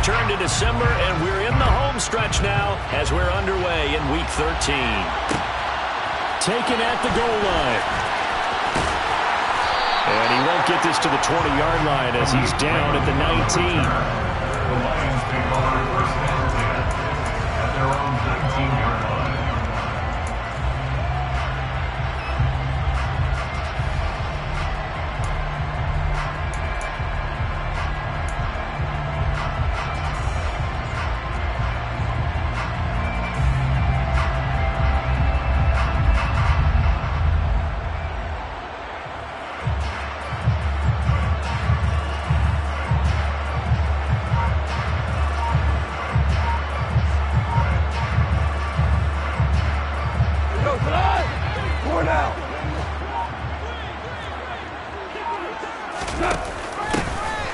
turned to December, and we're in the home stretch now as we're underway in Week 13. Taken at the goal line. And he won't get this to the 20-yard line as he's down at the 19. The Lions take over first and 10 at their own 19-yard line.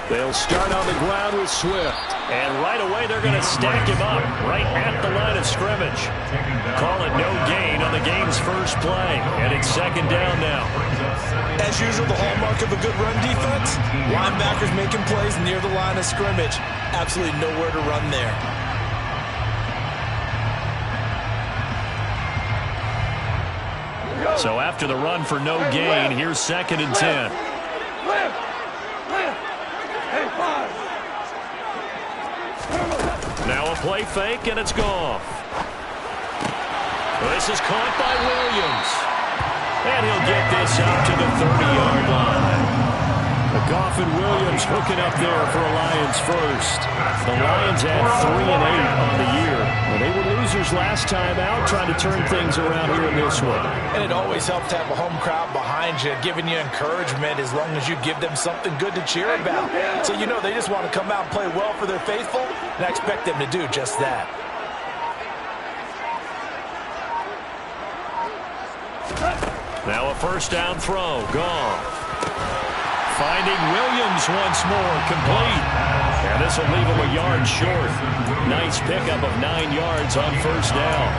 They'll start on the ground with Swift. And right away, they're going to stack him up right at the line of scrimmage. Call it no gain on the game's first play. And it's second down now. As usual, the hallmark of a good run defense, linebackers making plays near the line of scrimmage. Absolutely nowhere to run there. So after the run for no gain, here's second and 10. Now a play fake, and it's gone. This is caught by Williams. And he'll get this out to the 30-yard line. Goff and Williams hooking up there for a Lions first. The Lions had 3-8 on the year. Well, they were losers last time out, trying to turn things around here in this one. And it always helps to have a home crowd behind you, giving you encouragement as long as you give them something good to cheer about. So you know they just want to come out and play well for their faithful, and I expect them to do just that. Now a first down throw. Goff. Finding Williams once more, complete. And this will leave him a yard short. Nice pickup of 9 yards on first down.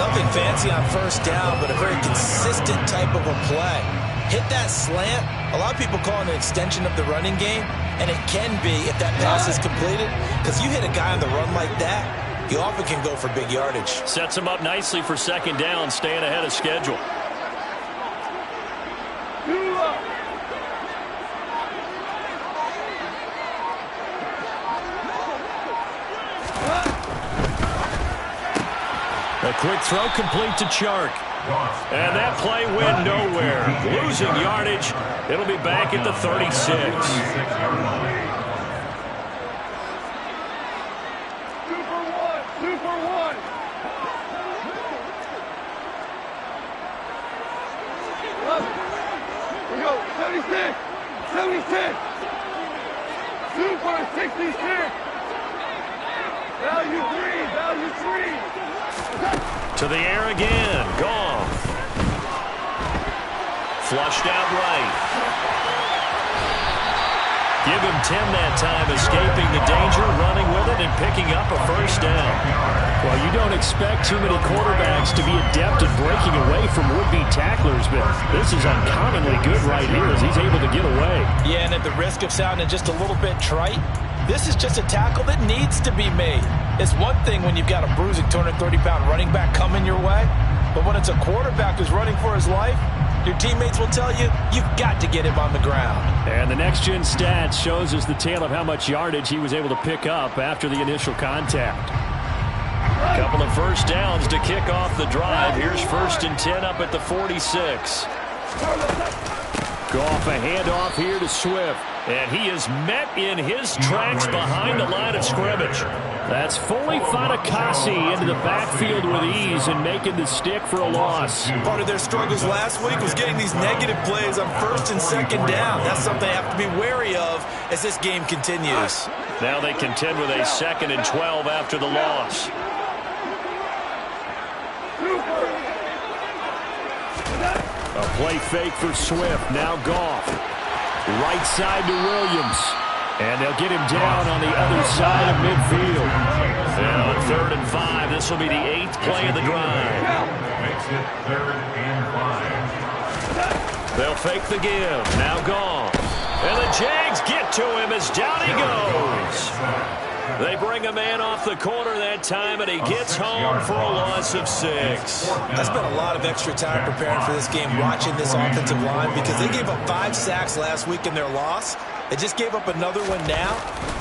Nothing fancy on first down, but a very consistent type of a play. Hit that slant. A lot of people call it an extension of the running game, and it can be if that pass is completed, because you hit a guy on the run like that, you often can go for big yardage. Sets him up nicely for second down, staying ahead of schedule. A quick throw complete to Chark. And that play went nowhere. Losing yardage. It'll be back at the 36. Super one. We go, 76. Super 66. Value three. To the air again. Goff. Flushed out right. Give him 10 that time, escaping the danger, running with it, and picking up a first down. Well, you don't expect too many quarterbacks to be adept at breaking away from would-be tacklers, but this is uncommonly good right here as he's able to get away. Yeah, and at the risk of sounding just a little bit trite, this is just a tackle that needs to be made. It's one thing when you've got a bruising 230-pound running back coming your way, but when it's a quarterback who's running for his life, your teammates will tell you, you've got to get him on the ground. And the next-gen stats shows us the tale of how much yardage he was able to pick up after the initial contact. A couple of first downs to kick off the drive. Here's first and 10 up at the 46. Goff a handoff here to Swift. And he is met in his tracks behind the line of scrimmage. That's fully Fatukasi into the backfield with ease and making the stick for a loss. Part of their struggles last week was getting these negative plays on first and second down. That's something they have to be wary of as this game continues. Now they contend with a second and 12 after the loss. A play fake for Swift. Now Goff. Right side to Williams. And they'll get him down on the other side of midfield. And on 3rd and 5, this will be the 8th play of the drive. Makes it 3rd and 5. They'll fake the give. Now Goff. And the Jags get to him as down he goes. They bring a man off the corner that time, and he gets home for a loss of 6. I spent a lot of extra time preparing for this game, watching this offensive line, because they gave up 5 sacks last week in their loss. They just gave up another one now.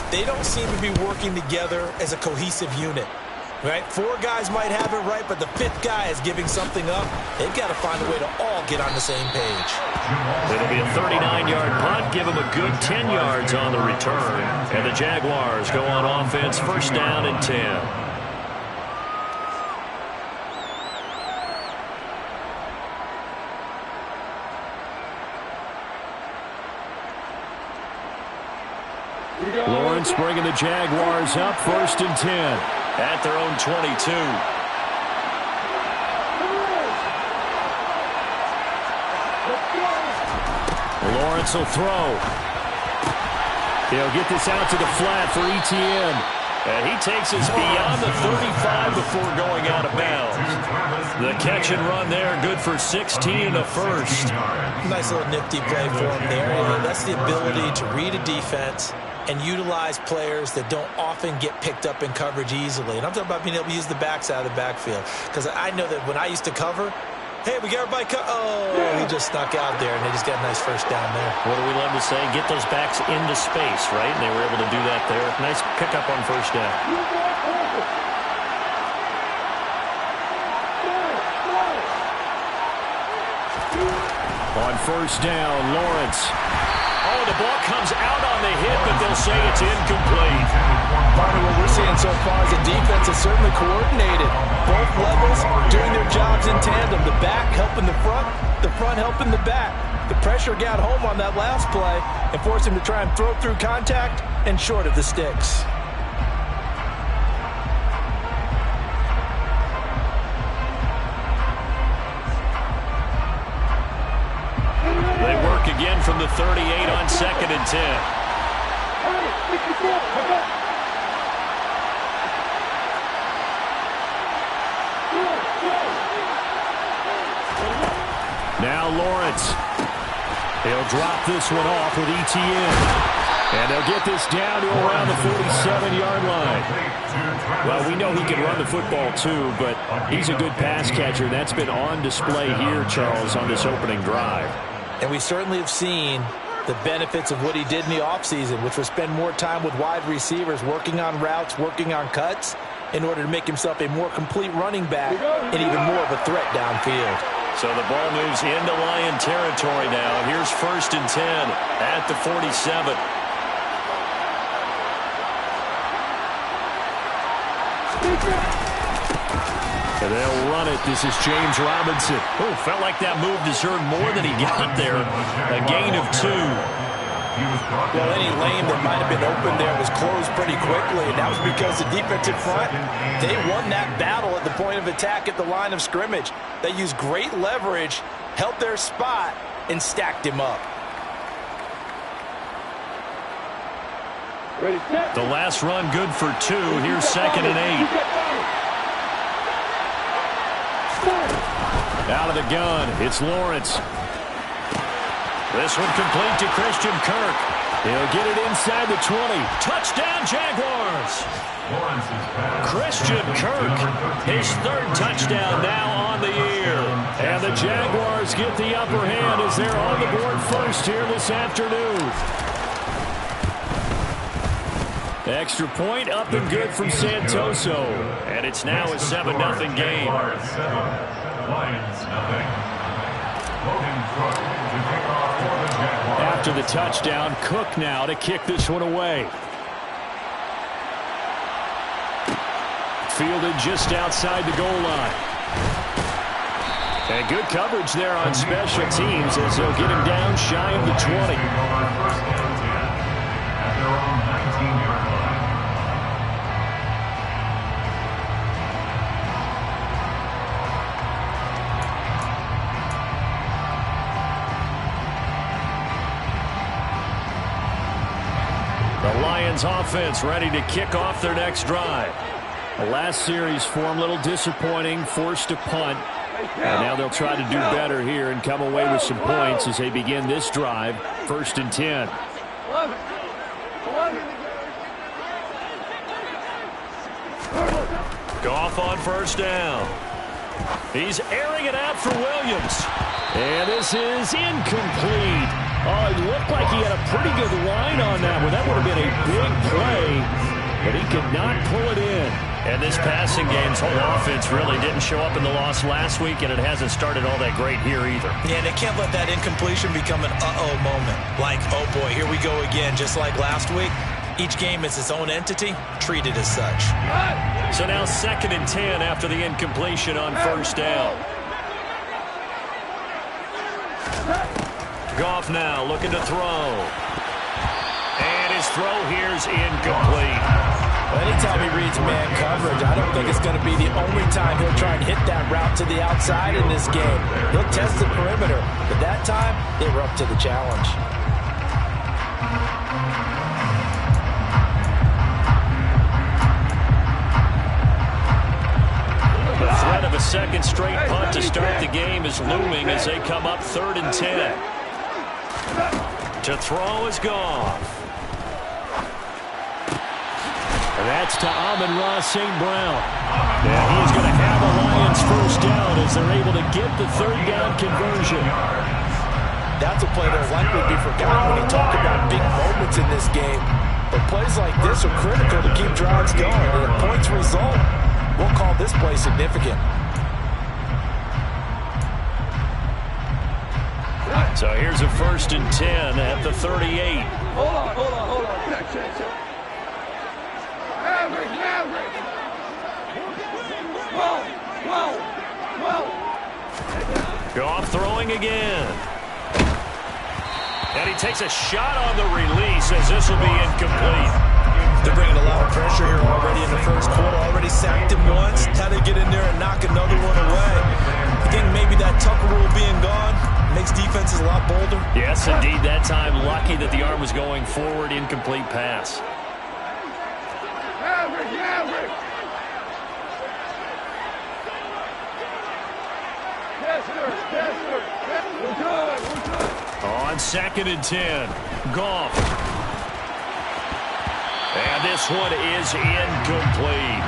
They don't seem to be working together as a cohesive unit. Right? 4 guys might have it right, but the 5th guy is giving something up. They've got to find a way to all get on the same page. It'll be a 39-yard punt. Give them a good 10 yards on the return. And the Jaguars go on offense, first down and 10. Lawrence bringing the Jaguars up, first and 10. At their own 22. Lawrence will throw. He'll get this out to the flat for Etienne. And he takes us beyond the 35 before going out of bounds. The catch and run there, good for 16 and a first. Nice little nifty play for him there. And that's the ability to read a defense and utilize players that don't often get picked up in coverage easily. And I'm talking about being able to use the backside of the backfield. Because I know that when I used to cover, hey, we got everybody he just snuck out there, and they just got a nice first down there. What do we love to say? Get those backs into space, right? And they were able to do that there. Nice pickup on first down. On first down, Lawrence. Oh, the ball comes out on the hit, but they'll say it's incomplete. Part of what we're seeing so far is the defense is certainly coordinated. Both levels doing their jobs in tandem. The back helping the front helping the back. The pressure got home on that last play and forced him to try and throw through contact and short of the sticks. They work again from the 38 on second and 10. Now Lawrence. He'll drop this one off with Etienne. And they'll get this down to around the 47-yard line. Well, we know he can run the football too, but he's a good pass catcher. That's been on display here, Charles, on this opening drive. And we certainly have seen the benefits of what he did in the offseason, which was spend more time with wide receivers, working on routes, working on cuts, in order to make himself a more complete running back and even more of a threat downfield. So the ball moves into Lion territory now. Here's first and 10 at the 47. And they'll run it. This is James Robinson. Oh, felt like that move deserved more than he got there. A gain of 2. Well, any lane that might have been open there was closed pretty quickly, and that was because the defensive front, they won that battle at the point of attack at the line of scrimmage. They used great leverage, held their spot, and stacked him up. The last run good for 2. Here's second and 8. Out of the gun, it's Lawrence. This one complete to Christian Kirk. He'll get it inside the 20. Touchdown, Jaguars! Christian Kirk, his 3rd touchdown now on the year. And the Jaguars get the upper hand as they're on the board first here this afternoon. Extra point up and good from Santoso. And it's now a 7-0 game. After the touchdown, Cook now to kick this one away. Fielded just outside the goal line. And good coverage there on special teams as they'll get him down shy of the 20. The Lions offense ready to kick off their next drive. The last series for them a little disappointing, forced to punt. And now they'll try to do better here and come away with some points as they begin this drive, first and 10. 11. 11. Goff on first down. He's airing it out for Williams. And this is incomplete. Oh, it looked like he had a pretty good line on that one. That would have been a big play, but he could not pull it in. And this passing game's whole offense really didn't show up in the loss last week, and it hasn't started all that great here either. Yeah, they can't let that incompletion become an uh-oh moment. Like, oh boy, here we go again, just like last week. Each game is its own entity, treated as such. So now 2nd and 10 after the incompletion on first down. Goff now looking to throw. And his throw here's incomplete. Anytime he reads man coverage, I don't think it's going to be the only time he'll try and hit that route to the outside in this game. He'll test the perimeter, but that time, they were up to the challenge. The threat of a second straight punt to start the game is looming as they come up 3rd and 10. To throw is Goff. And that's to Amon-Ra St. Brown. And he is going to have a Lions first down as they're able to get the 3rd down conversion. That's a play that will likely be forgotten when you talk about big moments in this game. But plays like this are critical to keep drives going. And if points result, we'll call this play significant. So here's a 1st and 10 at the 38. Hold on. Check. Average. Whoa. Goff throwing again. And he takes a shot on the release as this will be incomplete. They're bringing a lot of pressure here already in the first quarter. Already sacked him once. How to get in there and knock another one away. I think maybe that Tucker rule being gone makes defenses a lot bolder. Yes, indeed. That time, lucky that the arm was going forward. Incomplete pass. Average. Tester. We're good. On 2nd and 10, Goff. And this one is incomplete.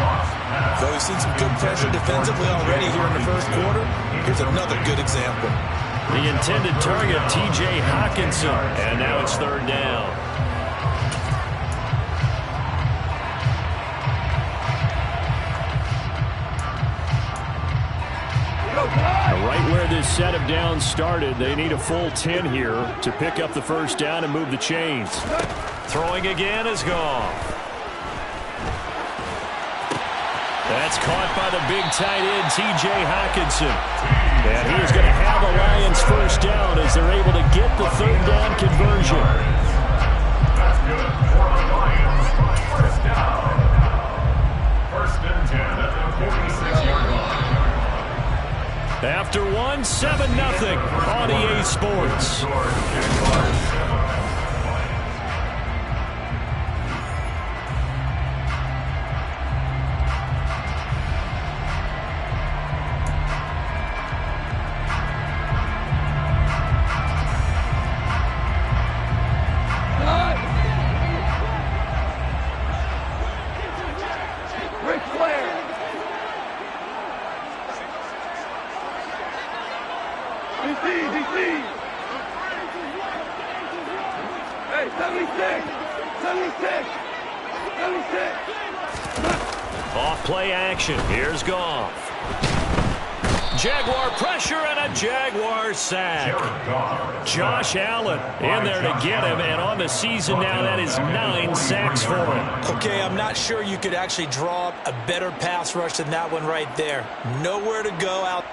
So we've seen some good pressure defensively already here in the first quarter. Here's another good example. The intended target, T.J. Hockenson. And now it's 3rd down. Right where this set of downs started, they need a full 10 here to pick up the first down and move the chains. Throwing again is Goff. That's caught by the big tight end, T.J. Hockenson. And he is going to have a Lions first down as they're able to get the 3rd down conversion. That's good for the Lions. First down. 1st and 10 at the 46-yard line. After 7-0 on EA Sports. Ric Flair. DC. Hey, 76. Off play action. Here's Goff. Jaguar pressure and a Jaguar sack. Josh Allen in there to get him, and on the season now, that is 9 sacks for him. Okay, I'm not sure you could actually draw up a better pass rush than that one right there. Nowhere to go out.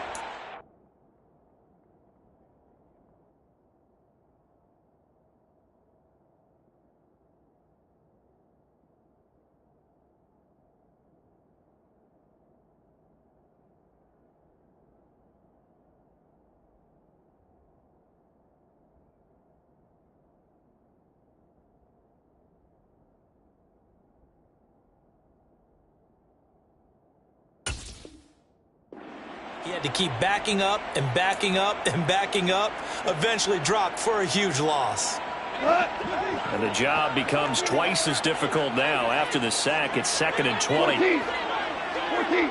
He had to keep backing up and backing up and backing up, eventually dropped for a huge loss. And the job becomes twice as difficult now. After the sack, it's 2nd and 20. 14.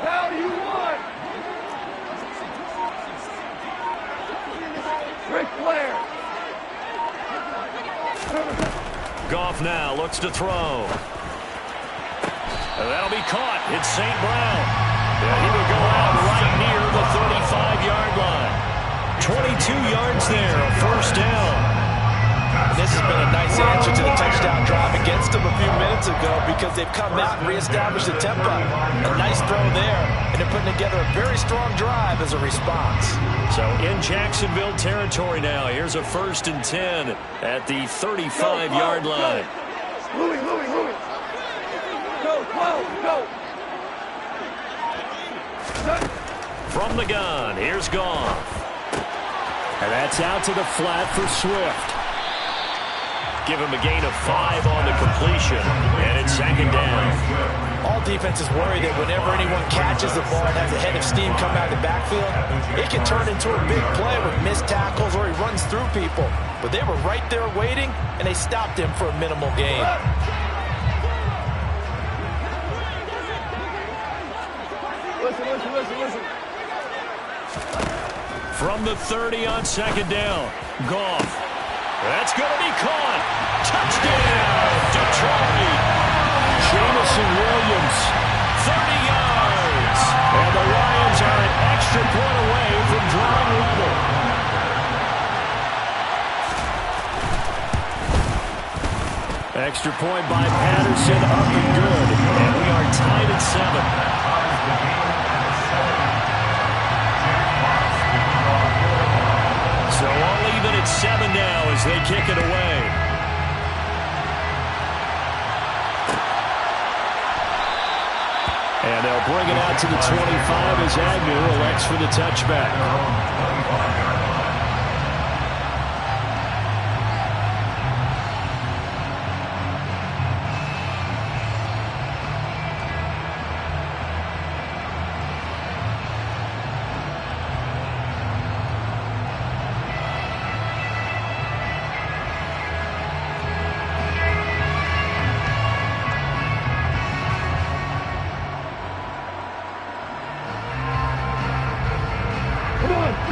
How do you want? Ric Flair. Goff now looks to throw. And that'll be caught. It's St. Brown. And he will go out right near the 35-yard line. 22 yards there, a first down. This has been a nice answer to the touchdown drive against them a few minutes ago because they've come out and reestablished the tempo. A nice throw there, and they're putting together a very strong drive as a response. So in Jacksonville territory now, here's a 1st and 10 at the 35-yard line. Louis. Go. From the gun, here's Goff. And that's out to the flat for Swift. Give him a gain of 5 on the completion, and it's 2nd down. All defenses worry that whenever anyone catches the ball and has a head of steam come out of the backfield, it can turn into a big play with missed tackles or he runs through people. But they were right there waiting, and they stopped him for a minimal gain. Listen. From the 30 on 2nd down, Goff. That's going to be caught. Touchdown, Detroit. Jamison Williams, 30 yards. And the Lions are an extra point away from drawing level. Extra point by Patterson, up and good. And we are tied at 7. So all even at 7 now as they kick it away. And they'll bring it out to the 25 as Agnew elects for the touchback.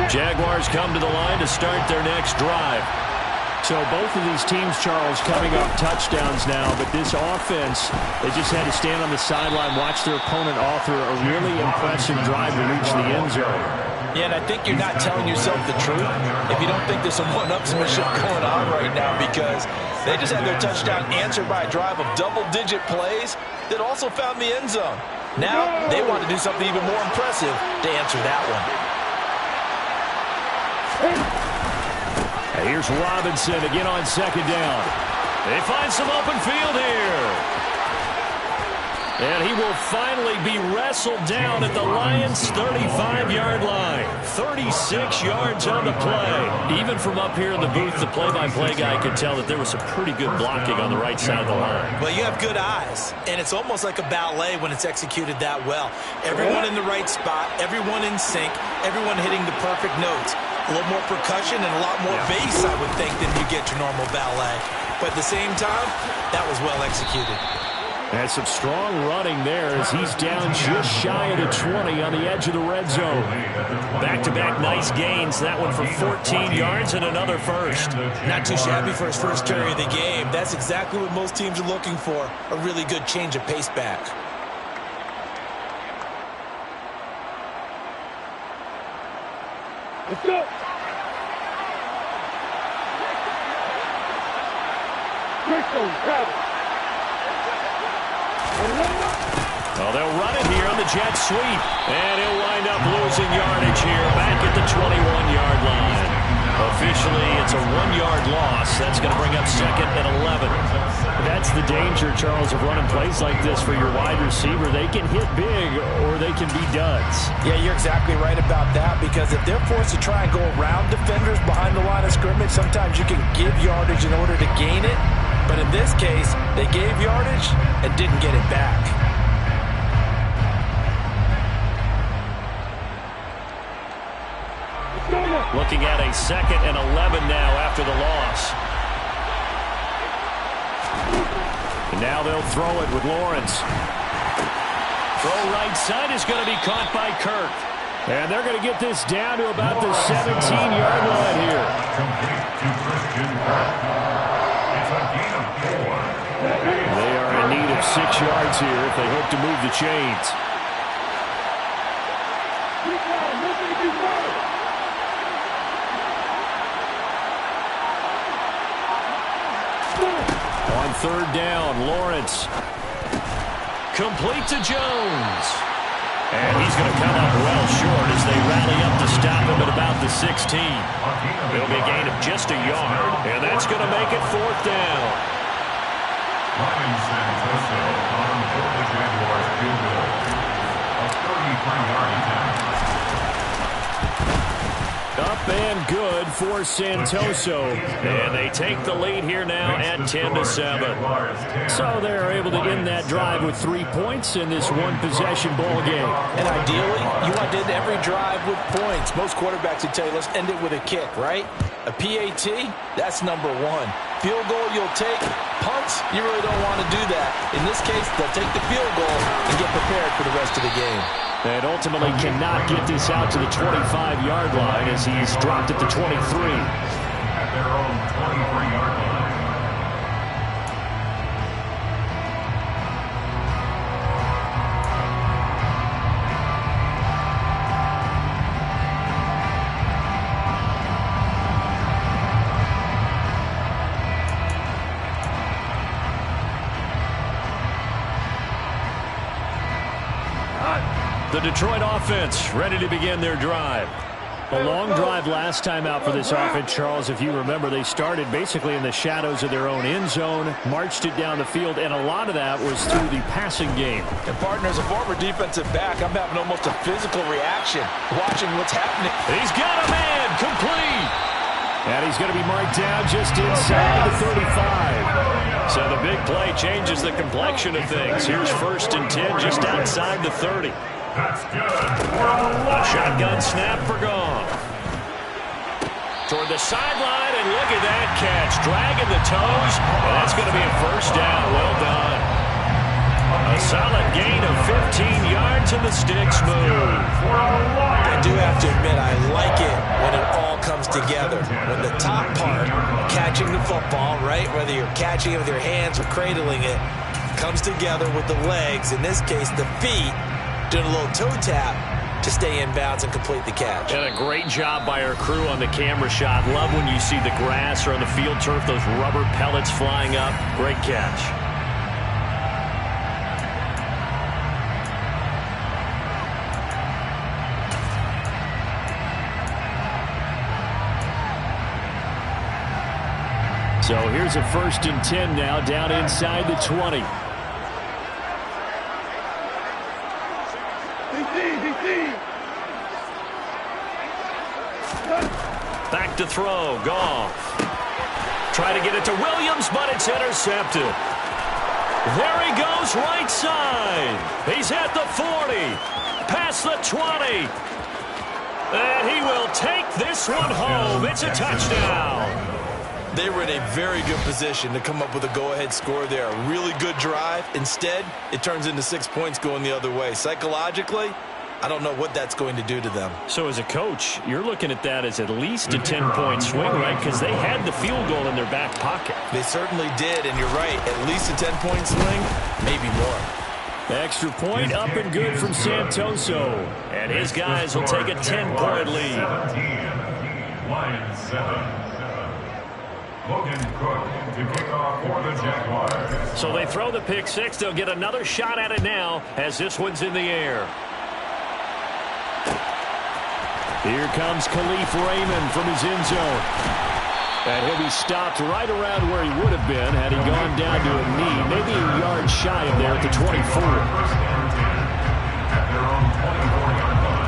Jaguars come to the line to start their next drive. So both of these teams, Charles, coming off touchdowns now, but this offense, they just had to stand on the sideline, watch their opponent author a really impressive drive to reach the end zone. Yeah, and I think you're not telling yourself the truth if you don't think there's some one-upsmanship going on right now, because they just had their touchdown answered by a drive of double-digit plays that also found the end zone. Now they want to do something even more impressive to answer that one. And here's Robinson again on 2nd down. They find some open field here. And he will finally be wrestled down at the Lions' 35-yard line. 36 yards on the play. Even from up here in the booth, the play-by-play guy could tell that there was some pretty good blocking on the right side of the line. Well, you have good eyes, and it's almost like a ballet when it's executed that well. Everyone in the right spot, everyone in sync, everyone hitting the perfect notes. A little more percussion and a lot more bass, I would think, than you get your normal ballet. But at the same time, that was well executed. And some strong running there as he's down just shy of the 20 on the edge of the red zone. Back-to-back nice gains. That one for 14 yards and another first. Not too shabby for his first carry of the game. That's exactly what most teams are looking for. A really good change of pace back. Let's go. Well, they'll run it here on the jet sweep. And he'll wind up losing yardage here back at the 21-yard line. Officially, it's a 1-yard loss. That's going to bring up 2nd and 11. That's the danger, Charles, of running plays like this for your wide receiver. They can hit big or they can be duds. Yeah, you're exactly right about that, because if they're forced to try and go around defenders behind the line of scrimmage, sometimes you can give yardage in order to gain it. But in this case, they gave yardage and didn't get it back. Let's go. Looking at a 2nd and 11 now after the loss. And now they'll throw it with Lawrence. Throw right side is going to be caught by Kirk. And they're going to get this down to about the 17-yard line here. Complete to Christian Kirk. It's a gain of 4. They are in need of 6 yards here if they hope to move the chains. On 3rd down, Lawrence. Complete to Jones. And he's going to come up well short as they rally up to stop him at about the 16. It'll be a gain of just a yard, and that's going to make it 4th down. Lions and Toso on the Jaguars field goal. A 33-yard attempt. Up and good for Santoso. And they take the lead here now at 10-7. So they're able to end that drive with 3 points in this one-possession ball game. And ideally, you want to end every drive with points. Most quarterbacks would tell you, let's end it with a kick, right? A PAT, that's number 1. Field goal you'll take. Punts, you really don't want to do that. In this case, they'll take the field goal and get prepared for the rest of the game. And ultimately cannot get this out to the 25-yard line as he's dropped at the 23. At their own 23-yard line. The Detroit offense ready to begin their drive. A long drive last time out for this offense, Charles. If you remember, they started basically in the shadows of their own end zone, marched it down the field, and a lot of that was through the passing game. And partner, as a former defensive back, I'm having almost a physical reaction watching what's happening. He's got a man, complete. And he's going to be marked down just inside the 35. So the big play changes the complexion of things. Here's 1st and 10 just outside the 30. That's good. A shotgun snap for Goff. Toward the sideline, and look at that catch. Dragging the toes, and that's going to be a 1st down. Well done. A solid gain of 15 yards, and the sticks move. I do have to admit, I like it when it all comes together. When the top part, catching the football, right, whether you're catching it with your hands or cradling it, comes together with the legs, in this case the feet, doing a little toe tap to stay in bounds and complete the catch. And a great job by our crew on the camera shot. Love when you see the grass or on the field turf, those rubber pellets flying up. Great catch. So here's a 1st and 10 now down inside the 20. Back to throw. Goff. Try to get it to Williams, but it's intercepted. There he goes, right side. He's at the 40. Past the 20. And he will take this one home. It's a touchdown. They were in a very good position to come up with a go-ahead score there. A really good drive. Instead, it turns into 6 points going the other way. Psychologically, I don't know what that's going to do to them. So as a coach, you're looking at that as at least a 10-point swing, right? Because they had the field goal in their back pocket. They certainly did, and you're right. At least a 10-point swing, maybe more. Extra point up and good from Santoso. And his guys will take a 10-point lead. 17, Lions 7. Logan Cook to kick off for the Jaguars. So they throw the pick six. They'll get another shot at it now as this one's in the air. Here comes Khalif Raymond from his end zone. And he'll be stopped right around where he would have been had he gone down to a knee, maybe a yard shy of there at the 24. At their own 24-yard line.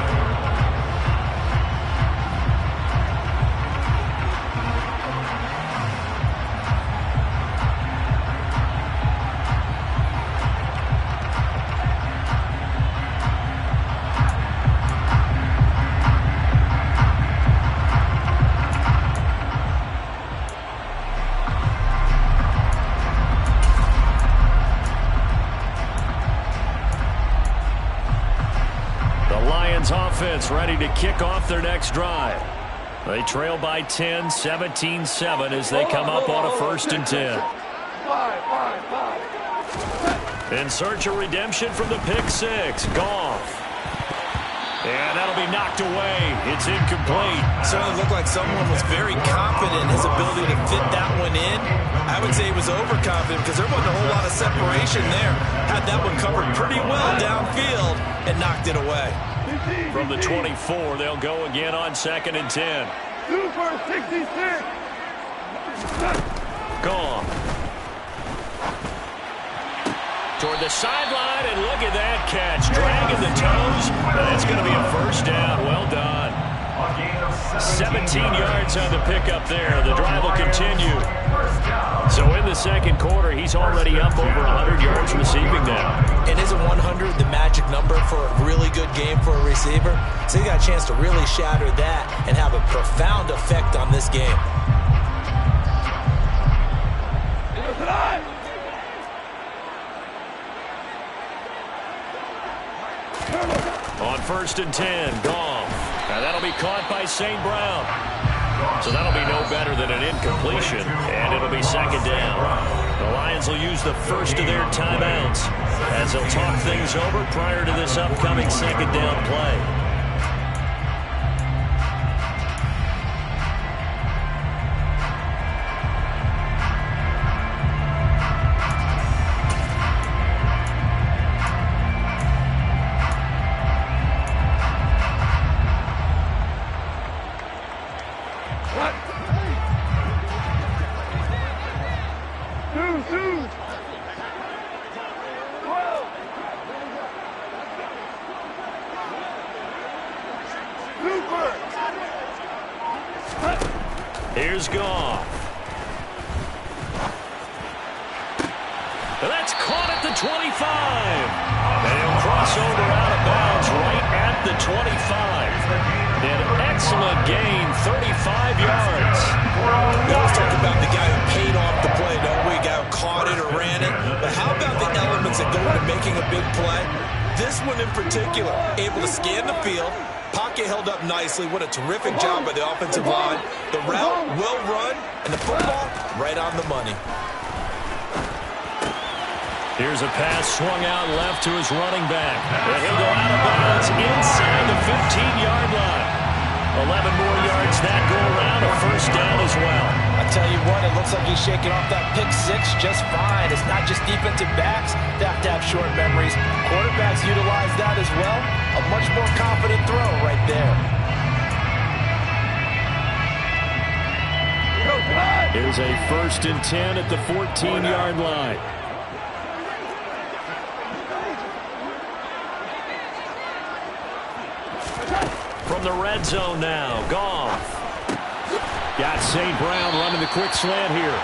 offense ready to kick off their next drive. They trail by 10, 17-7 as they come up on a 1st and 10. In search of redemption from the pick six. Goff. And that'll be knocked away. It's incomplete. Certainly looked like someone was very confident in his ability to fit that one in. I would say he was overconfident because there wasn't a whole lot of separation there. Had that one covered pretty well downfield and knocked it away. From the 24, they'll go again on 2nd and 10. Super 66. Gone. Toward the sideline, and look at that catch. Dragging the toes, and that's going to be a 1st down. Well done. 17 yards on the pickup there. The drive will continue. So in the 2nd quarter, he's already up over 100 yards receiving now. And isn't 100 the magic number for a really good game for a receiver? So he got a chance to really shatter that and have a profound effect on this game. On 1st and 10, Goff. And that'll be caught by St. Brown. So that'll be no better than an incompletion, and it'll be 2nd down. The Lions will use the first of their timeouts as they'll talk things over prior to this upcoming 2nd down play. Here's Goff. That's caught at the 25. And he'll cross over out of bounds right at the 25. An excellent gain, 35 yards. We always talk about the guy who paid off the play, don't we? Guy who caught it or ran it. But how about the elements that go into making a big play? This one in particular, able to scan the field. Pocket held up nicely. What a terrific job by the offensive line. The route, well run, and the football, right on the money. Here's a pass swung out left to his running back. And he'll go out of bounds inside the 15-yard line. 11 more yards that go around, a 1st down as well. I tell you what, it looks like he's shaking off that pick six just fine. It's not just defensive backs that have to have short memories. Quarterbacks utilize that as well. A much more confident throw right there. Here's a 1st and 10 at the 14-yard line. From the red zone now, Goff. Got St. Brown running the quick slant here.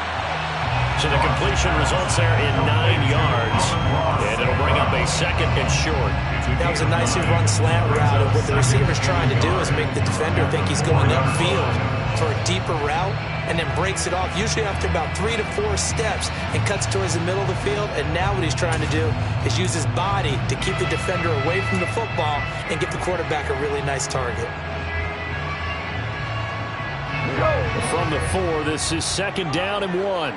So the completion results there in 9 yards. And it'll bring up a 2nd and short. That was a nicely run slant route. And what the receiver's trying to do is make the defender think he's going upfield for a deeper route and then breaks it off, usually after about 3 to 4 steps, and cuts towards the middle of the field. And now what he's trying to do is use his body to keep the defender away from the football and give the quarterback a really nice target. From the 4, this is 2nd down and 1.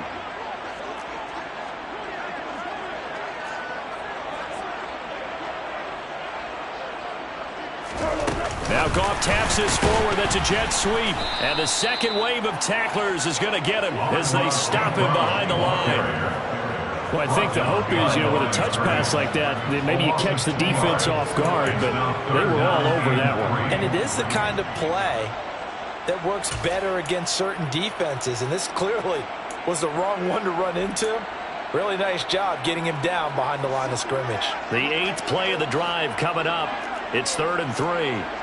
Now Goff taps this forward. That's a jet sweep. And the second wave of tacklers is going to get him as they stop him behind the line. Well, I think the hope is, with a touch pass like that maybe you catch the defense off guard, but they were all over that one. And it is the kind of play that works better against certain defenses, and this clearly was the wrong one to run into. Really nice job getting him down behind the line of scrimmage. The 8th play of the drive coming up. It's 3rd and 3.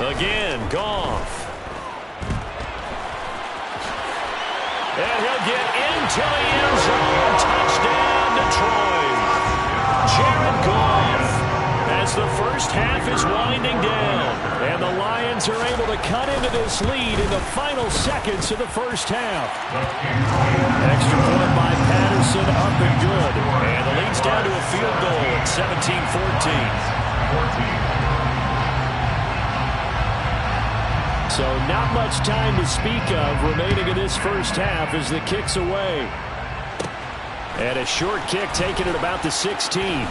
Again, Goff. And he'll get into the end zone. Touchdown, Detroit. Jared Goff, as the first half is winding down. And the Lions Lions are able to cut into this lead in the final seconds of the first half. Extra point by Patterson, up and good. And the lead's down to a field goal at 17-14. So not much time to speak of remaining in this first half as the kick's away. And a short kick taken at about the 16.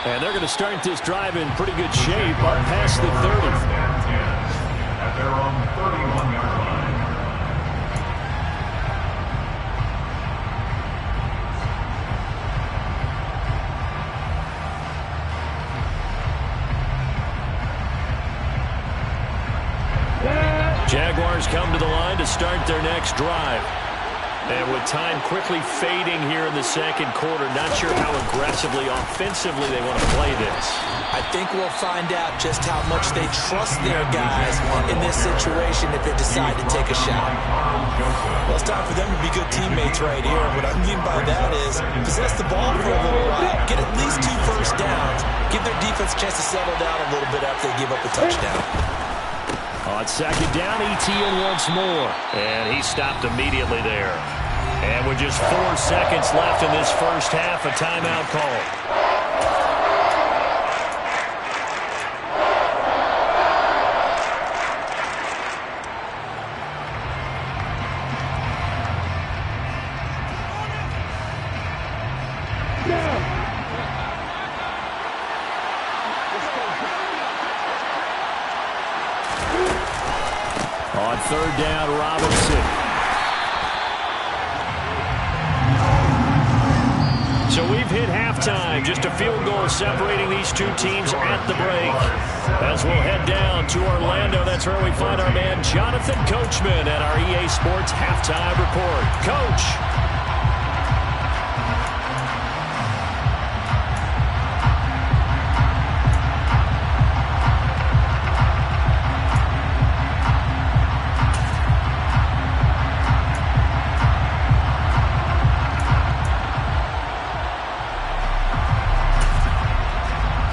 And they're going to start this drive in pretty good shape up past the 30. At their own 31-yard line. Jaguars come to the line to start their next drive. And with time quickly fading here in the second quarter, not sure how aggressively, offensively they want to play this. I think we'll find out just how much they trust their guys in this situation if they decide to take a shot. Well, it's time for them to be good teammates right here. What I mean by that is possess the ball for a little while, get at least 2 first downs, give their defense a chance to settle down a little bit after they give up a touchdown. On second down, Etienne once more. And he stopped immediately there. And with just 4 seconds left in this first half, a timeout call. On third down, Robinson. So we've hit halftime. Just a field goal separating these two teams at the break. As we'll head down to Orlando, that's where we find our man Jonathan Coachman at our EA Sports Halftime Report. Coach.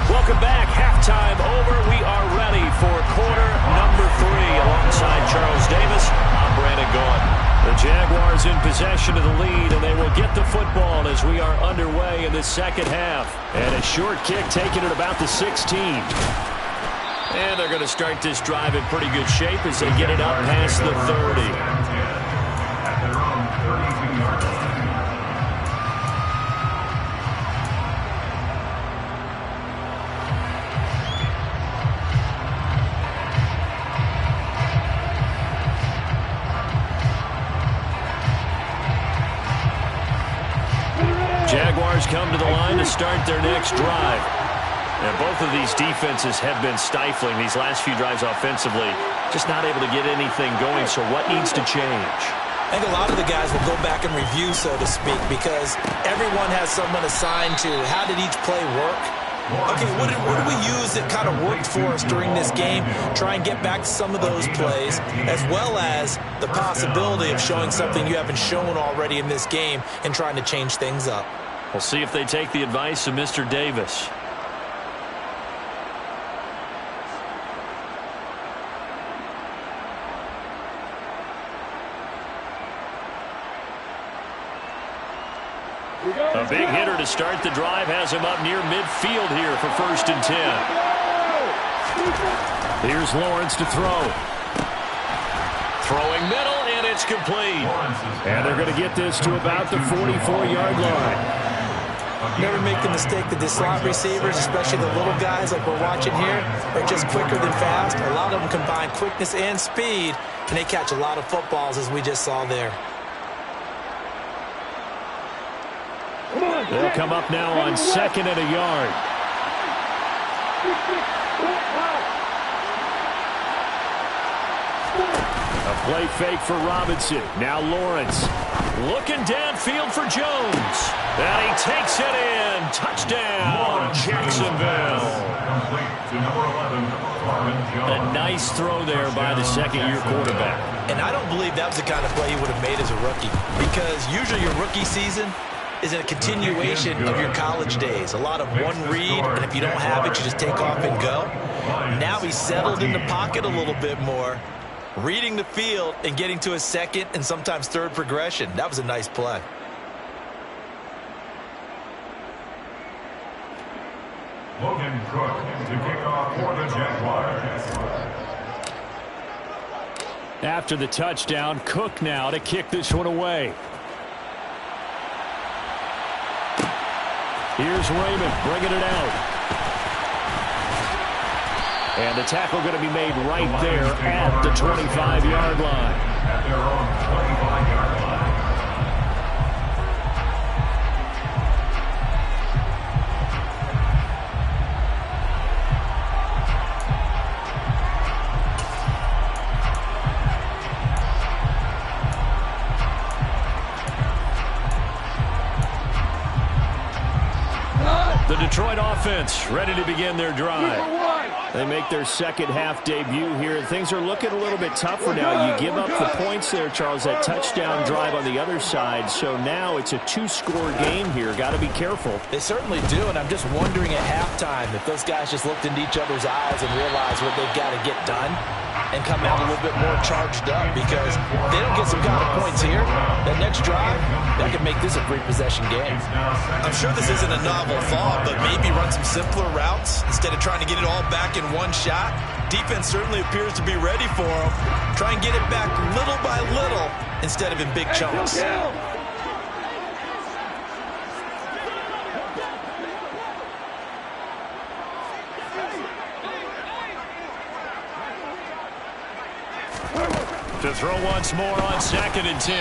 Welcome back. Halftime over. We are ready for quarter number 3. Alongside Charles Davis, I'm Brandon Gaudin. The Jaguars in possession of the lead, and they will get the football as we are underway in the second half. And a short kick taken at about the 16. And they're going to start this drive in pretty good shape as they get it up past the 30. At their own 32-yard line. Jaguars come to the line to start their next drive. And both of these defenses have been stifling these last few drives offensively. Just not able to get anything going, so what needs to change? I think a lot of the guys will go back and review, so to speak, because everyone has someone assigned to how did each play work. Okay, what did we use that kind of worked for us during this game? Try and get back to some of those plays, as well as the possibility of showing something you haven't shown already in this game and trying to change things up. We'll see if they take the advice of Mr. Davis. A big hitter to start the drive has him up near midfield here for 1st and 10. Here's Lawrence to throw. Throwing middle, and it's complete. And they're going to get this to about the 44-yard line. Never make the mistake that the slot receivers, especially the little guys like we're watching here, are just quicker than fast. A lot of them combine quickness and speed, and they catch a lot of footballs, as we just saw there. They'll come up now on 2nd and a yard. A play fake for Robinson. Now Lawrence looking downfield for Jones. And he takes it in. Touchdown, Jacksonville. A nice throw there by the second-year quarterback. And I don't believe that was the kind of play he would have made as a rookie, because usually your rookie season is a continuation of your college days. A lot of one read, and if you don't have it, you just take off and go. Now he's settled in the pocket a little bit more, reading the field and getting to his second and sometimes third progression. That was a nice play. Logan Cook to kick off for the Jaguars. After the touchdown, Cook now to kick this one away. Here's Raymond bringing it out. And the tackle going to be made right there at the 25-yard line. At their own 25-yard line. The Detroit offense ready to begin their drive. They make their second half debut here, and things are looking a little bit tougher now. You give up the points there, Charles, that touchdown drive on the other side. So now it's a two-score game here. Got to be careful. They certainly do, and I'm just wondering at halftime if those guys just looked into each other's eyes and realized what they've got to get done and come out a little bit more charged up, because if they don't get some kind of points here, that next drive, that could make this a three-possession game. I'm sure this isn't a novel thought, but maybe run some simpler routes instead of trying to get it all back in one shot. Defense certainly appears to be ready for them. Try and get it back little by little instead of in big chunks. To throw once more on 2nd and 10.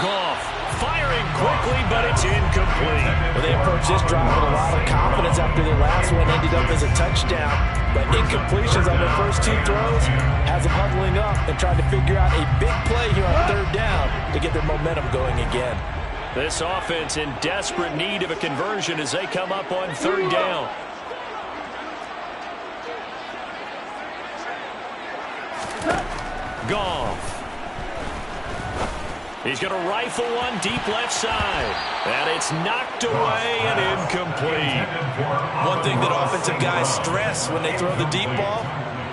Goff firing quickly, but it's incomplete. Well, they approached this drive with a lot of confidence after their last one ended up as a touchdown. But incompletions on their first two throws has them huddling up and trying to figure out a big play here on 3rd down to get their momentum going again. This offense in desperate need of a conversion as they come up on 3rd down. Goff. He's going to rifle one deep left side. And it's knocked away and incomplete. One thing that offensive guys stress when they throw the deep ball,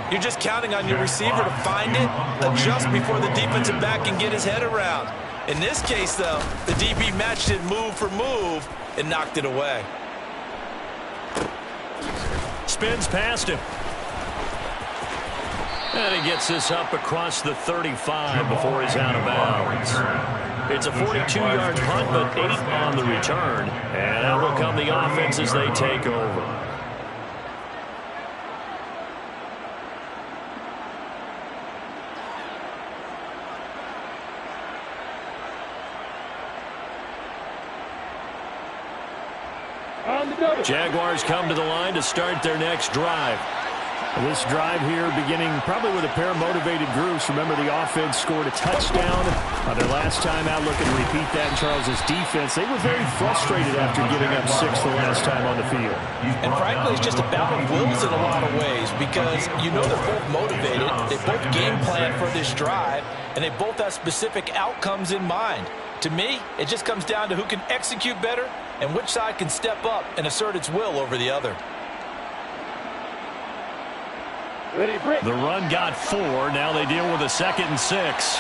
you're just counting on your receiver to find it, adjust before the defensive back can get his head around. In this case, though, the DB matched it move for move and knocked it away. Spins past him. And he gets this up across the 35 before he's out of bounds. It's a 42-yard punt, but 8 on the return. And out will come the offense as they take over. Jaguars come to the line to start their next drive. This drive here beginning probably with a pair of motivated groups. Remember, the offense scored a touchdown on their last time out. Looking to repeat that in Charles's defense. They were very frustrated after giving up 6 the last time on the field. And frankly, it's just a battle of wills in a lot of ways, because you know they're both motivated. They both game plan for this drive, and they both have specific outcomes in mind. To me, it just comes down to who can execute better and which side can step up and assert its will over the other. The run got 4. Now they deal with a 2nd and 6.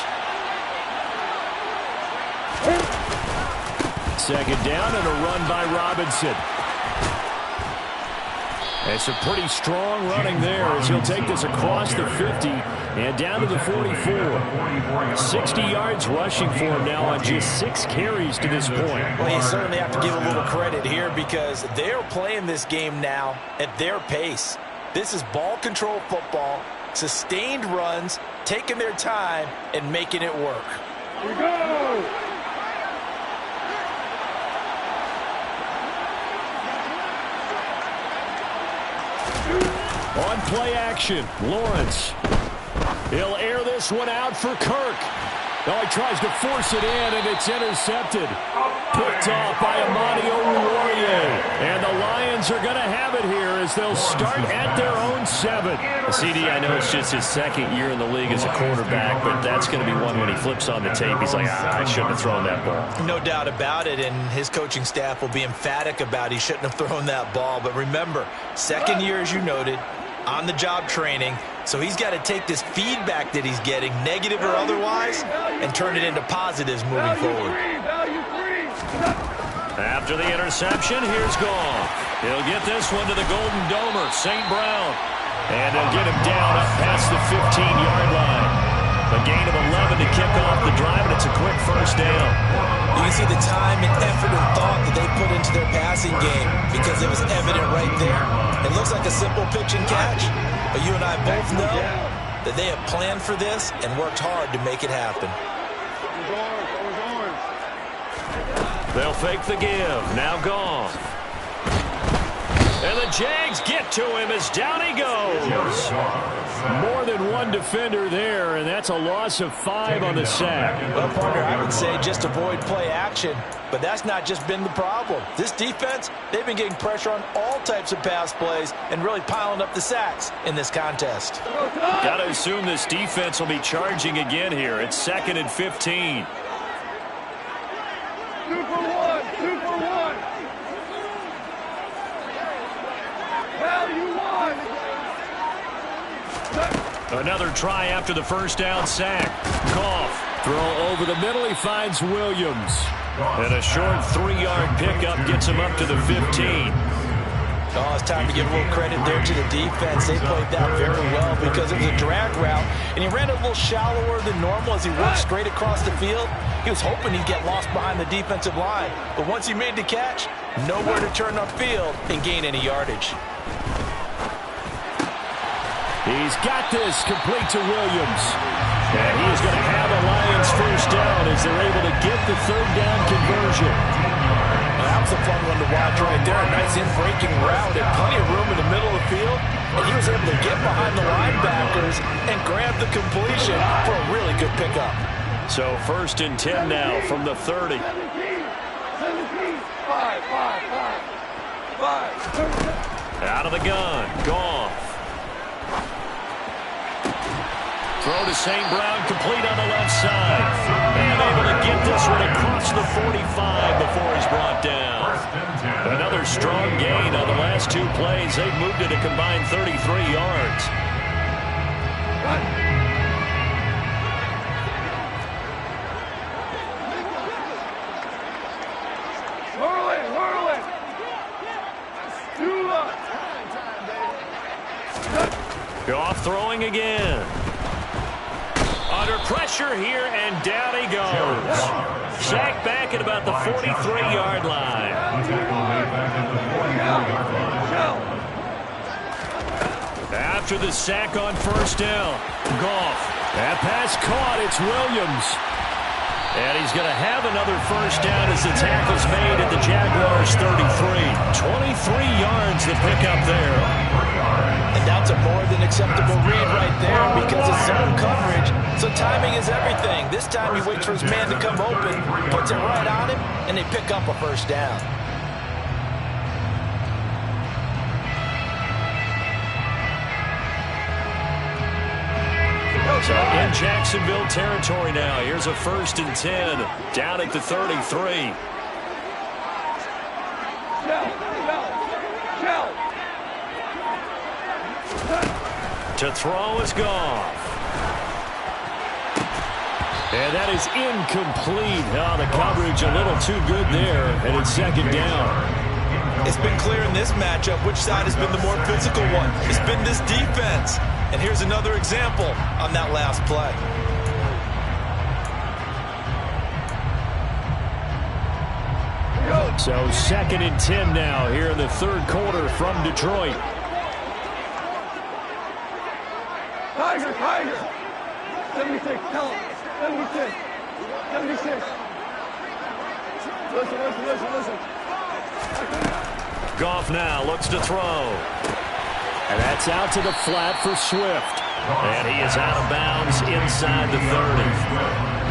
2nd down and a run by Robinson. It's a pretty strong running there as he'll take this across the 50 and down to the 44. 60 yards rushing for him now on just 6 carries to this point. Well, you certainly have to give a little credit here, because they're playing this game now at their pace. This is ball control football, sustained runs, taking their time, and making it work. Here we go! On play action, Lawrence. He'll air this one out for Kirk. Oh, he tries to force it in, and it's intercepted. Picked off by Amani Oruwariye. And the Lions are going to have it here as they'll start at their own 7. CD, I know it's just his 2nd year in the league as a quarterback, but that's going to be one when he flips on the tape. He's like, I shouldn't have thrown that ball. No doubt about it, and his coaching staff will be emphatic about he shouldn't have thrown that ball. But remember, 2nd year, as you noted, on-the-job training, so he's got to take this feedback that he's getting, negative or otherwise, and turn it into positives moving forward. After the interception, here's Goff. He'll get this one to the Golden Domer, St. Brown. And they'll get him down up past the 15-yard line. A gain of 11 to kick off the drive, and it's a quick first down. You can see the time and effort and thought that they put into their passing game because it was evident right there. It looks like a simple pitch and catch, but you and I both know that they have planned for this and worked hard to make it happen. They'll fake the give. Now Goff. And the Jags get to him as down he goes. More than one defender there, and that's a loss of 5 on the sack. Well, partner, I would say just avoid play action, but that's not just been the problem. This defense, they've been getting pressure on all types of pass plays and really piling up the sacks in this contest. Got to assume this defense will be charging again here. It's 2nd and 15. 2 for 1, 2 for 1. Hell, you won. Another try after the first down sack. Goff, throw over the middle. He finds Williams. And a short 3-yard pickup gets him up to the 15. Oh, it's time to give a little credit there to the defense. They played that very well because it was a drag route, and he ran a little shallower than normal as he worked straight across the field. He was hoping he'd get lost behind the defensive line, but once he made the catch, nowhere to turn upfield and gain any yardage. He's got this complete to Williams. And he is going to have a Lions first down as they're able to get the 3rd down conversion. Well, that was a fun one to watch right there. A nice in-breaking route and plenty of room in the middle of the field. And he was able to get behind the linebackers and grab the completion for a really good pickup. So 1st and 10 now from the 30. 17, 5, 5. Out of the gun. Goff. Throw to St. Brown, complete on the left side. And able to get this one across the 45 before he's brought down. Another strong gain on the last 2 plays. They've moved it a combined 33 yards. Whirling. Goff throwing again. Under pressure here, and down he goes. Sacked back at about the 43-yard line. After the sack on first down, Goff. That pass caught. It's Williams. And he's going to have another first down as the tackle's made at the Jaguars 33. 23 yards to pick up there. And that's a more than acceptable read right there because it's zone coverage, so timing is everything. This time he waits for his man to come open, puts it right on him, and they pick up a first down. So in Jacksonville territory now. Here's a 1st and 10 down at the 33. To throw is Goff. And that is incomplete. Oh, the coverage a little too good there, and it's 2nd down. It's been clear in this matchup which side has been the more physical one. It's been this defense. And here's another example on that last play. So 2nd and 10 now here in the 3rd quarter from Detroit. Tiger. 76, tell him. 76. 76. Listen. Goff now looks to throw. And that's out to the flat for Swift. And he is out of bounds inside the 30.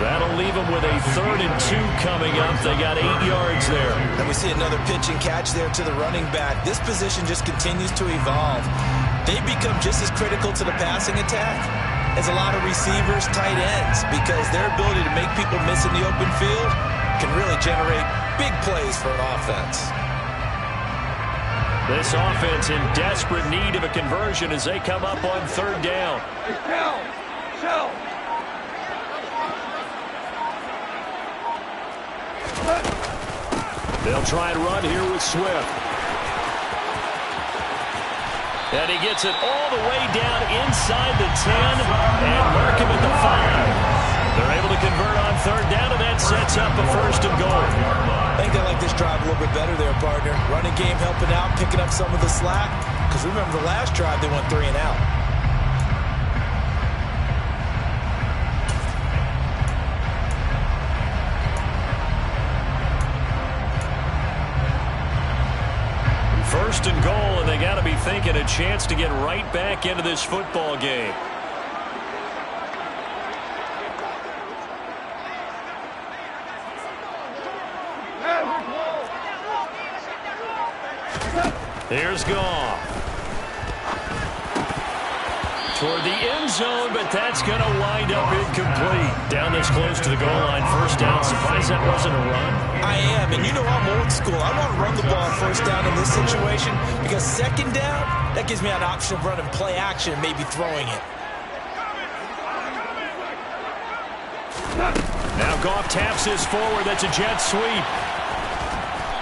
That'll leave him with a 3rd and 2 coming up. They got 8 yards there. And we see another pitch and catch there to the running back. This position just continues to evolve. They become just as critical to the passing attack as a lot of receivers, tight ends, because their ability to make people miss in the open field can really generate big plays for an offense. This offense in desperate need of a conversion as they come up on third down. Shell. They'll try and run here with Swift. And he gets it all the way down inside the 10 and mark him at the 5. They're able to convert on third down, and that sets up a first and goal. I think they like this drive a little bit better there, partner. Running game helping out, picking up some of the slack. Because remember the last drive, they went 3 and out. First and goal, and they got to be thinking a chance to get right back into this football game. Here's Goff. Toward the end zone, but that's going to wind up incomplete. Down this close to the goal line, first down. Surprised that wasn't a run? I am, and you know I'm old school. I want to run the ball first down in this situation because second down, that gives me an option of running play action, maybe throwing it. Now Goff taps this forward. That's a jet sweep.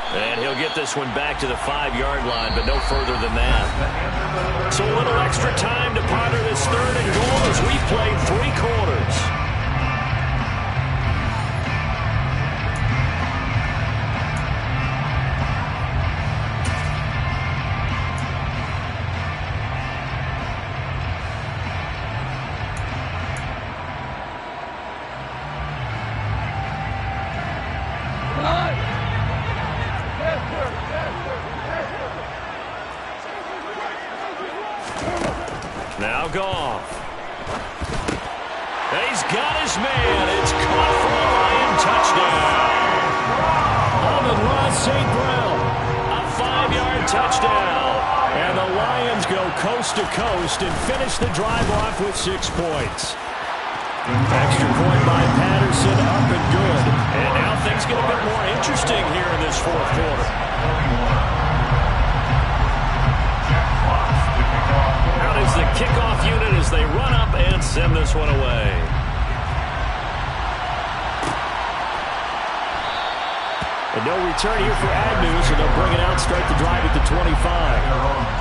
And he'll get this one back to the 5-yard line, but no further than that. So a little extra time to ponder this third and goal as we played 3 quarters. Now Goff. He's got his man. It's caught for a Lion touchdown. Amon-Ra St. Brown. A 5-yard touchdown. And the Lions go coast to coast and finish the drive off with 6 points. Extra point by Patterson, up and good. And now things get a bit more interesting here in this fourth quarter. Out is the kickoff unit as they run up and send this one away. And no return here for Agnew, so they'll bring it out, start the drive at the 25.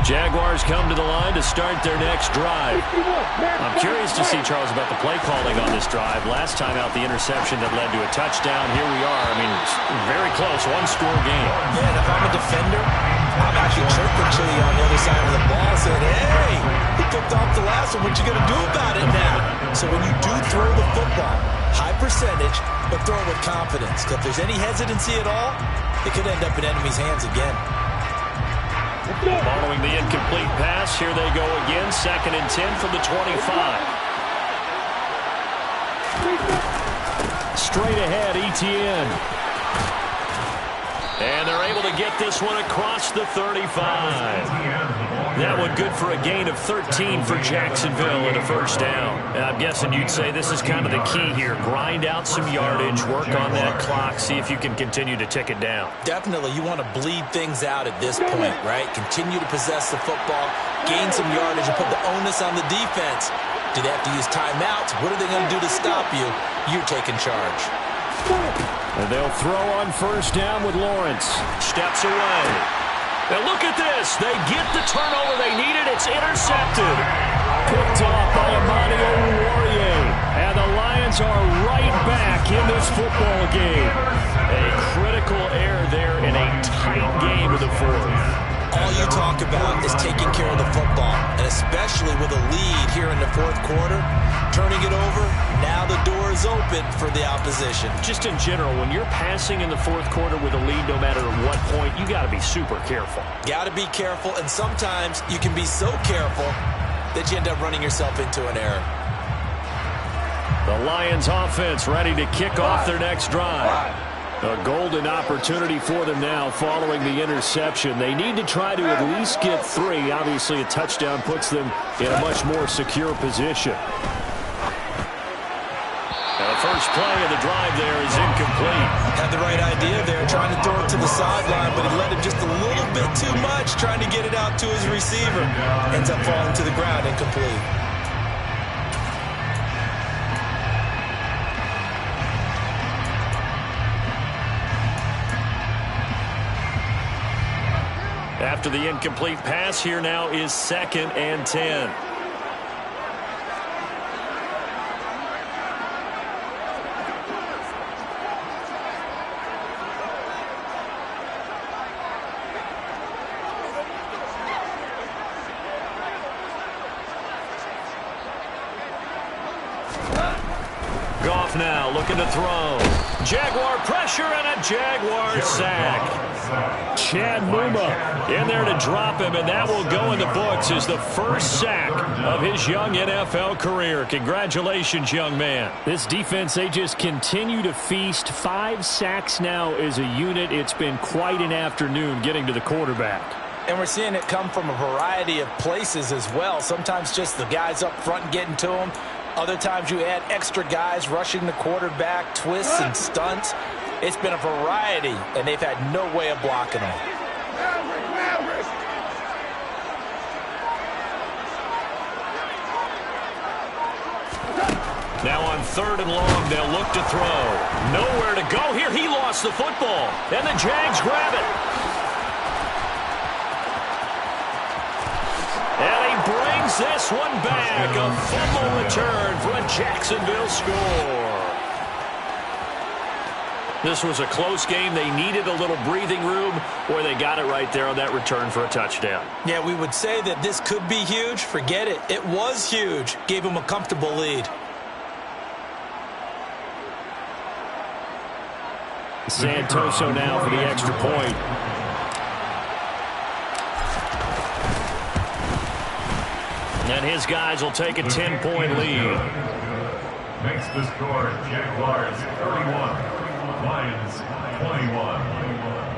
Jaguars come to the line to start their next drive. I'm curious to see, Charles, about the play calling on this drive. Last time out, the interception that led to a touchdown. Here we are. I mean, it's very close, 1-score game. Yeah, and if I'm a defender, I'm actually chirping Chili on the other side of the ball saying, hey, he picked off the last one. What you going to do about it now? So when you do throw the football, high percentage, but throw it with confidence. If there's any hesitancy at all, it could end up in enemy's hands again. Following the incomplete pass, here they go again. 2nd and 10 from the 25. Straight ahead, Etienne. And they're able to get this one across the 35. That one good for a gain of 13 for Jacksonville and a first down. And I'm guessing you'd say this is kind of the key here. Grind out some yardage, work on that clock, see if you can continue to tick it down. Definitely, you want to bleed things out at this point, right? Continue to possess the football, gain some yardage, and put the onus on the defense. Do they have to use timeouts? What are they going to do to stop you? You're taking charge. And they'll throw on first down with Lawrence. Steps away. Now look at this. They get the turnover they needed. It's intercepted. Picked off by Amani Oruwariye. And the Lions are right back in this football game. A critical error there in a tight game of the fourth. All you talk about is taking care of the football, and especially with a lead here in the fourth quarter, turning it over, now the door is open for the opposition. Just in general, when you're passing in the fourth quarter with a lead, no matter at what point, you got to be super careful. Got to be careful, and sometimes you can be so careful that you end up running yourself into an error. The Lions offense ready to kick off their next drive. A golden opportunity for them now following the interception. They need to try to at least get 3. Obviously, a touchdown puts them in a much more secure position. And the first play of the drive there is incomplete. Had the right idea there, trying to throw it to the sideline, but he let him just a little bit too much, trying to get it out to his receiver. Ends up falling to the ground, incomplete. After the incomplete pass, here now is 2nd and 10. Goff now looking to throw. Jaguar pressure and a Jaguar sack. Chad Muma in there to drop him, and that will go in the books as the first sack of his young NFL career. Congratulations, young man. This defense, they just continue to feast. 5 sacks now as a unit. It's been quite an afternoon getting to the quarterback. And we're seeing it come from a variety of places as well. Sometimes just the guys up front getting to him. Other times you add extra guys rushing the quarterback, twists and stunts. It's been a variety, and they've had no way of blocking them. Now on 3rd and long, they'll look to throw. Nowhere to go here. He lost the football, and the Jags grab it. And he brings this one back. A fumble return for a Jacksonville score. This was a close game. They needed a little breathing room, or they got it right there on that return for a touchdown. Yeah, we would say that this could be huge. Forget it. It was huge. Gave him a comfortable lead. Santoso now for the extra point. And his guys will take a 10-point lead. Makes the score Jaguars 31, Lions 21.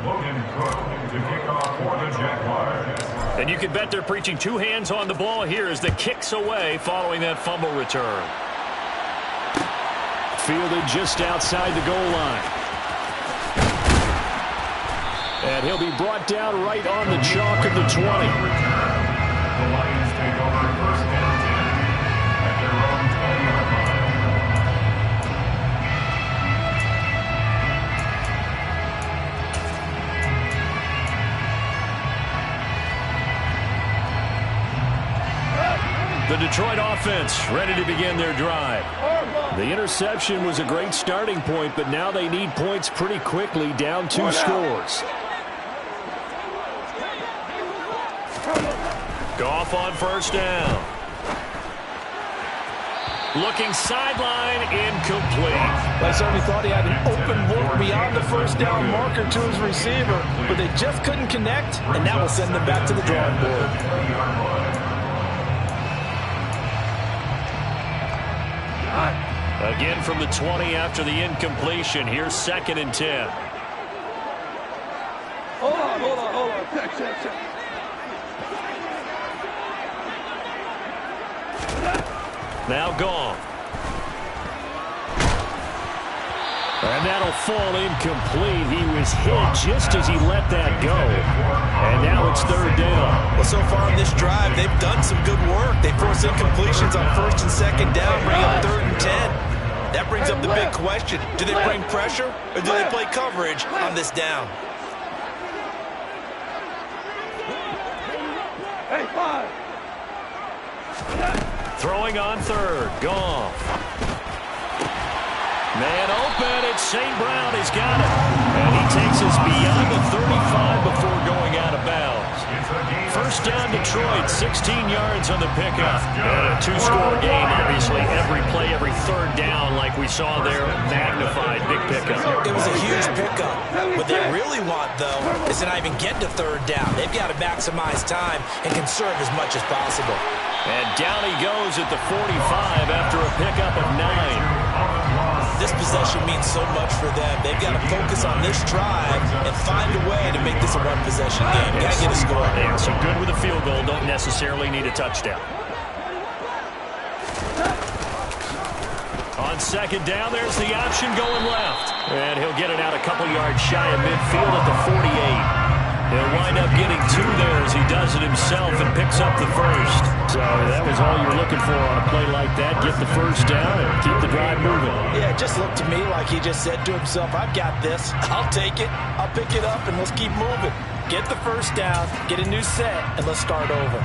Logan Cook to kick off for the Jaguars. And you can bet they're preaching 2 hands on the ball here as the kick's away following that fumble return. Fielded just outside the goal line. And he'll be brought down right on the chalk of the 20. The Lions take over 1st and 10 at their own 20-yard line. The Detroit offense ready to begin their drive. The interception was a great starting point, but now they need points pretty quickly, down 2 scores. Goff on 1st down. Looking sideline, incomplete. I certainly thought he had an open look beyond the 1st down marker to his receiver, but they just couldn't connect, and that will send them back to the drawing board. Again from the 20 after the incompletion. Here's 2nd and 10. Hold on. Check. Now gone. And that'll fall incomplete. He was hit just as he let that go. And now it's 3rd down. Well, so far on this drive, they've done some good work. They forced incompletions on 1st and 2nd down, bring up 3rd and 10. That brings up the big question. Do they bring pressure, or do they play coverage on this down? Hey, 5. Throwing on 3rd. Goff. Man open. It's St. Brown. He's got it. And he takes us beyond the 35 before going out of bounds. First down, Detroit, 16 yards on the pickup. And a two-score game, obviously. Every play, every third down, like we saw there, magnified, big pickup. It was a huge pickup. What they really want, though, is to not even get to third down. They've got to maximize time and conserve as much as possible. And down he goes at the 45 after a pickup of 9. This possession means so much for them. They've got to focus on this drive and find a way to make this a one-possession game. Got to get a score. Yeah, so good with a field goal. Don't necessarily need a touchdown. On second down, there's the option going left. And he'll get it out a couple yards shy of midfield at the 48. He'll wind up getting 2 there as he does it himself and picks up the first. So that was all you're looking for on a play like that. Get the first down and keep the drive moving. Yeah, it just looked to me like he just said to himself, I've got this. I'll take it. I'll pick it up, and let's keep moving. Get the first down, get a new set, and let's start over.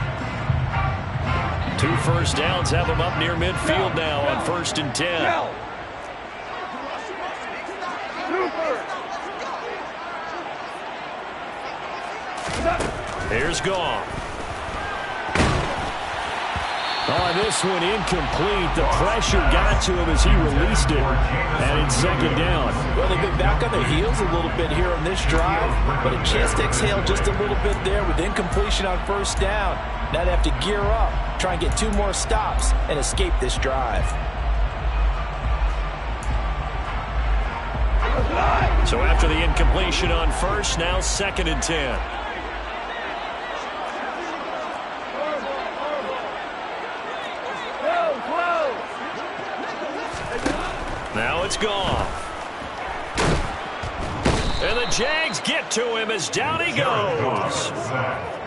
2 first downs have him up near midfield now on 1st and 10. Here's Goff. Oh, this one incomplete. The pressure got to him as he released it. And it's second down. Well, they've been back on their heels a little bit here on this drive, but a chance to exhale just a little bit there with incompletion on first down. Now they have to gear up, try and get 2 more stops, and escape this drive. So after the incompletion on first, now 2nd and 10. Now it's gone. And the Jags get to him as down he goes.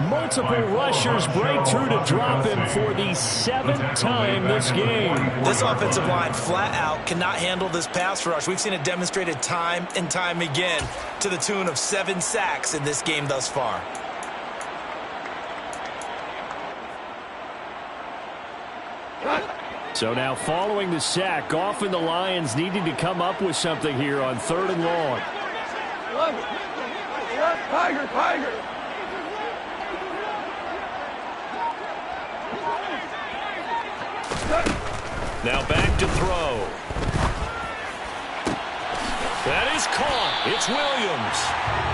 Multiple rushers break through to drop him for the 7th time this game. This offensive line flat out cannot handle this pass rush. We've seen it demonstrated time and time again to the tune of 7 sacks in this game thus far. So now following the sack, Goff and the Lions needing to come up with something here on 3rd and long. Tiger, Tiger. Now back to throw. That is caught. It's Williams.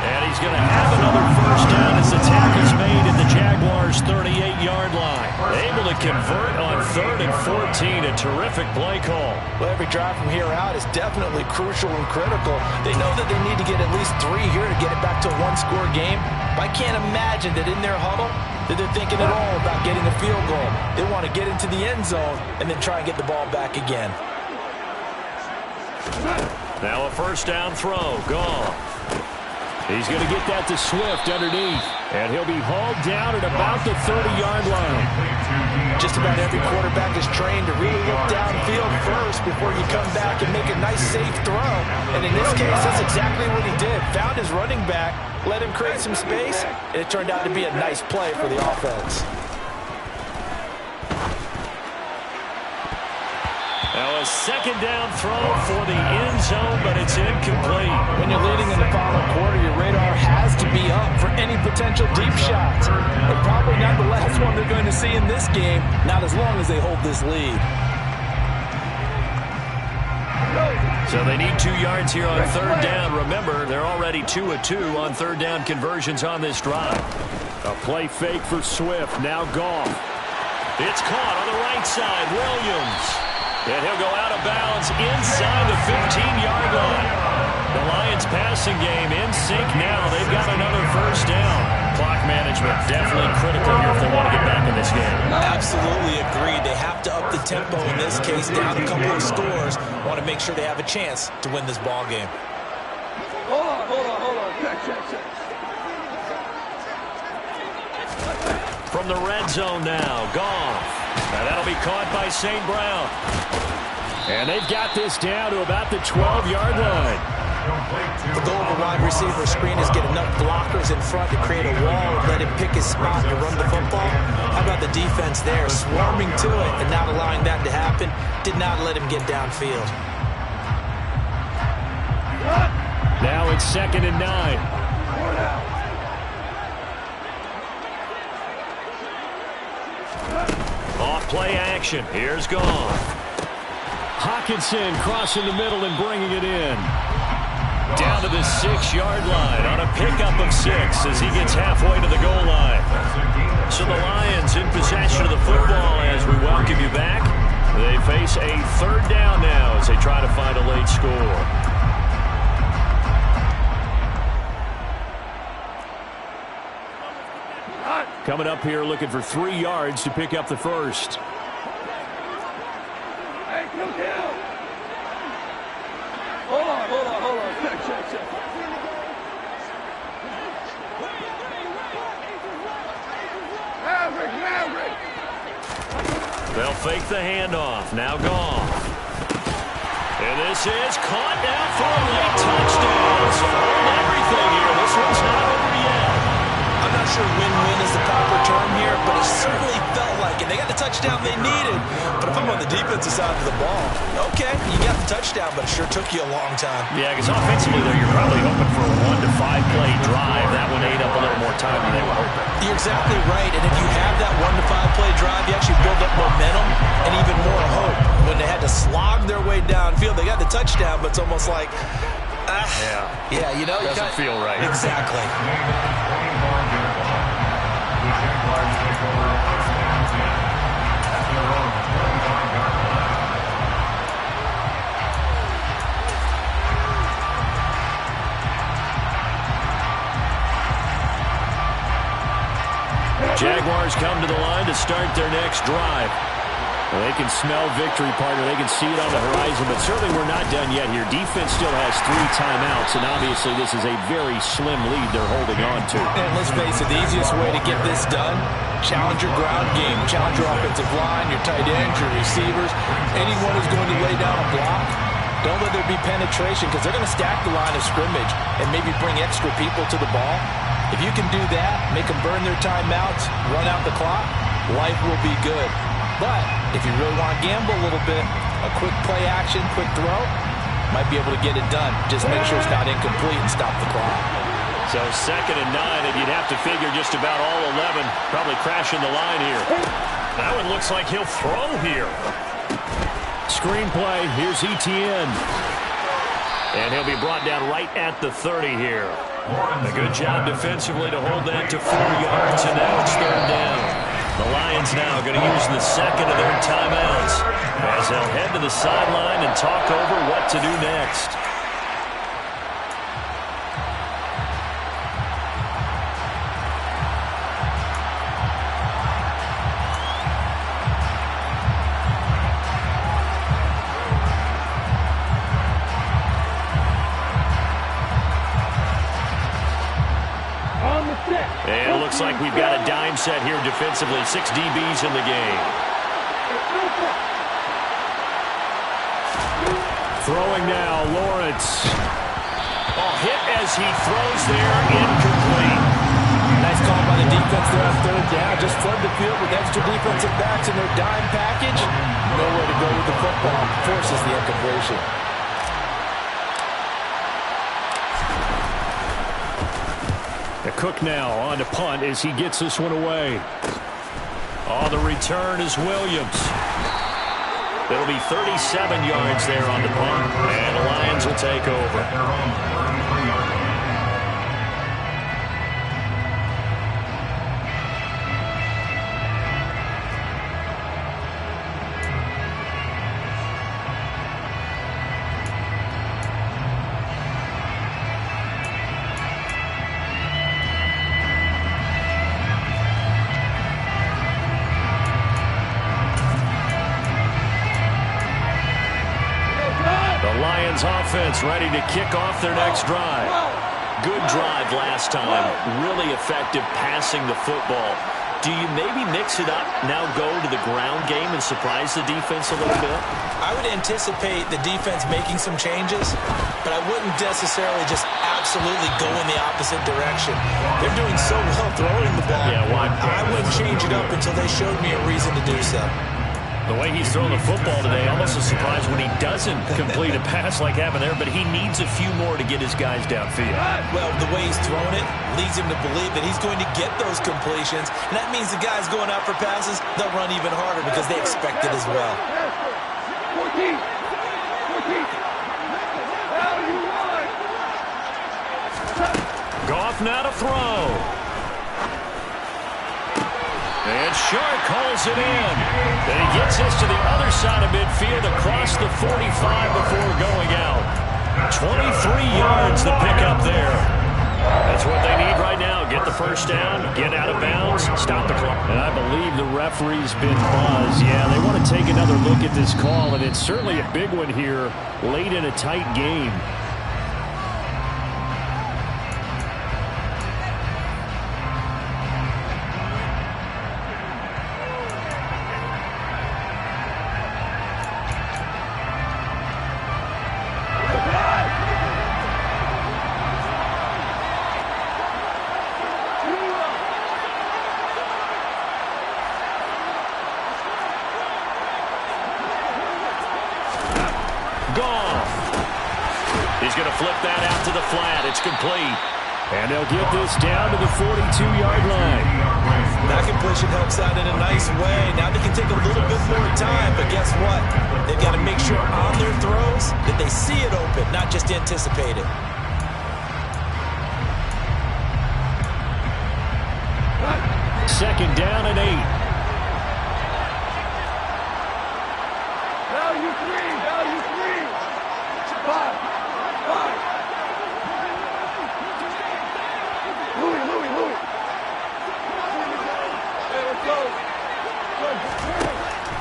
And he's going to have another first down as the tackle's made at the Jaguars' 38-yard line. Able to convert on 3rd and 14. A terrific play call. Well, every drive from here out is definitely crucial and critical. They know that they need to get at least 3 here to get it back to a 1-score game. But I can't imagine that in their huddle that they're thinking at all about getting a field goal. They want to get into the end zone and then try and get the ball back again. Now a first down throw. Goff. He's going to get that to Swift underneath. And he'll be hauled down at about the 30-yard line. Just about every quarterback is trained to really look downfield first before you come back and make a nice, safe throw. And in this case, that's exactly what he did. Found his running back, let him create some space, and it turned out to be a nice play for the offense. Now a second down throw for the end zone, but it's incomplete. When you're leading in the final quarter, your radar has to be up for any potential deep shots. And probably not the last one they're going to see in this game, not as long as they hold this lead. So they need 2 yards here on 3rd down. Remember, they're already 2 of 2 on 3rd down conversions on this drive. A play fake for Swift. Now Goff. It's caught on the right side. Williams. And he'll go out of bounds inside the 15-yard line. The Lions passing game in sync now. They've got another first down. Clock management definitely critical here if they want to get back in this game. Absolutely agreed. They have to up the tempo in this case, down a couple of scores. Want to make sure they have a chance to win this ball game. Hold on. Check. From the red zone now, Goff. And that'll be caught by St. Brown. And they've got this down to about the 12-yard line. The goal of a wide receiver screen is get enough blockers in front to create a wall and let him pick his spot to run the football. How about the defense there, swarming to it and not allowing that to happen? Did not let him get downfield. Now it's 2nd and 9. Off play action. Here's Gone. Hawkinson crossing the middle and bringing it in. Down to the 6-yard line on a pickup of 6 as he gets halfway to the goal line. So the Lions in possession of the football as we welcome you back. They face a 3rd down now as they try to find a late score. Coming up here looking for 3 yards to pick up the first. Hey, kill. Hold on. Check. Maverick. They'll fake the handoff. Now Gone. And this is caught now for a late touchdown. So hold everything here. This one's not over yet. I'm not sure win-win is the proper term here, but it certainly felt like it. They got the touchdown they needed. But if I'm on the defensive side of the ball, okay, you got the touchdown, but it sure took you a long time. Yeah, because offensively, though, you're probably hoping for a 1 to 5 play drive. That one ate up a little more time than they were hoping. You're exactly right, and if you have that 1 to 5 play drive, you actually build up momentum and even more hope. When they had to slog their way downfield, they got the touchdown, but it's almost like, yeah, you know, doesn't feel right. Exactly. Jaguars come to the line to start their next drive. Well, they can smell victory, partner. They can see it on the horizon, but certainly we're not done yet here. Defense still has 3 timeouts, and obviously this is a very slim lead they're holding on to. And let's face it, the easiest way to get this done, challenge your ground game, challenge your offensive line, your tight ends, your receivers, anyone who's going to lay down a block. Don't let there be penetration because they're going to stack the line of scrimmage and maybe bring extra people to the ball. If you can do that, make them burn their timeouts, run out the clock, life will be good. But if you really want to gamble a little bit, a quick play action, quick throw, might be able to get it done. Just make sure it's not incomplete and stop the clock. So 2nd and 9, and you'd have to figure just about all 11 probably crashing the line here. That one looks like he'll throw here. Screenplay, here's Etienne. And he'll be brought down right at the 30 here. A good job defensively to hold that to 4 yards, and now it's 3rd down. The Lions now going to use the 2nd of their timeouts as they'll head to the sideline and talk over what to do next. And it looks like we've got a dime set here defensively. 6 DBs in the game. Throwing now, Lawrence. Oh, hit as he throws there, incomplete. Nice call by the defense there on 3rd down. Just flood the field with extra defensive backs in their dime package. Nowhere to go with the football. Forces the incompletion. The Cook now on to punt as he gets this one away. Oh, the return is Williams. It'll be 37 yards there on the punt, and the Lions will take over. Offense ready to kick off their next drive. Good drive last time. Really effective passing the football. Do you maybe mix it up, now go to the ground game and surprise the defense a little bit? I would anticipate the defense making some changes, but I wouldn't necessarily just absolutely go in the opposite direction. They're doing so well throwing the ball. Yeah, why? I wouldn't change it up until they showed me a reason to do so. The way he's throwing the football today, almost a surprise when he doesn't complete a pass like happened there, but he needs a few more to get his guys downfield. Well, the way he's throwing it leads him to believe that he's going to get those completions, and that means the guys going out for passes, they'll run even harder because they expect it as well. 14. 14. Now you run. Goff now to throw. And Shark calls it in. And he gets this to the other side of midfield across the 45 before going out. 23 yards the pickup there. That's what they need right now. Get the first down, get out of bounds, stop the clock. And I believe the referee's been buzzed. Yeah, they want to take another look at this call, and it's certainly a big one here late in a tight game. He's going to flip that out to the flat. It's complete. And they'll get this down to the 42-yard line. That completion helps out in a nice way. Now they can take a little bit more time, but guess what? They've got to make sure on their throws that they see it open, not just anticipate it. Second down and 8. Value 3. Value 3. 5. Louis. Hey, let's go.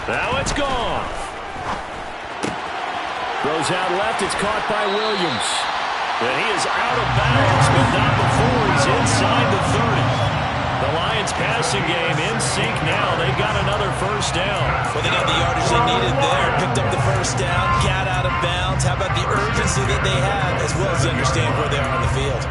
Now it's gone. Throws out left. It's caught by Williams. And he is out of bounds, but not before he's inside the 30. The Lions passing game in sync now. They've got another first down. Well, they got the yardage they needed there. Picked up the first down, got out of bounds. How about the urgency that they have, as well as they understand where they are on the field?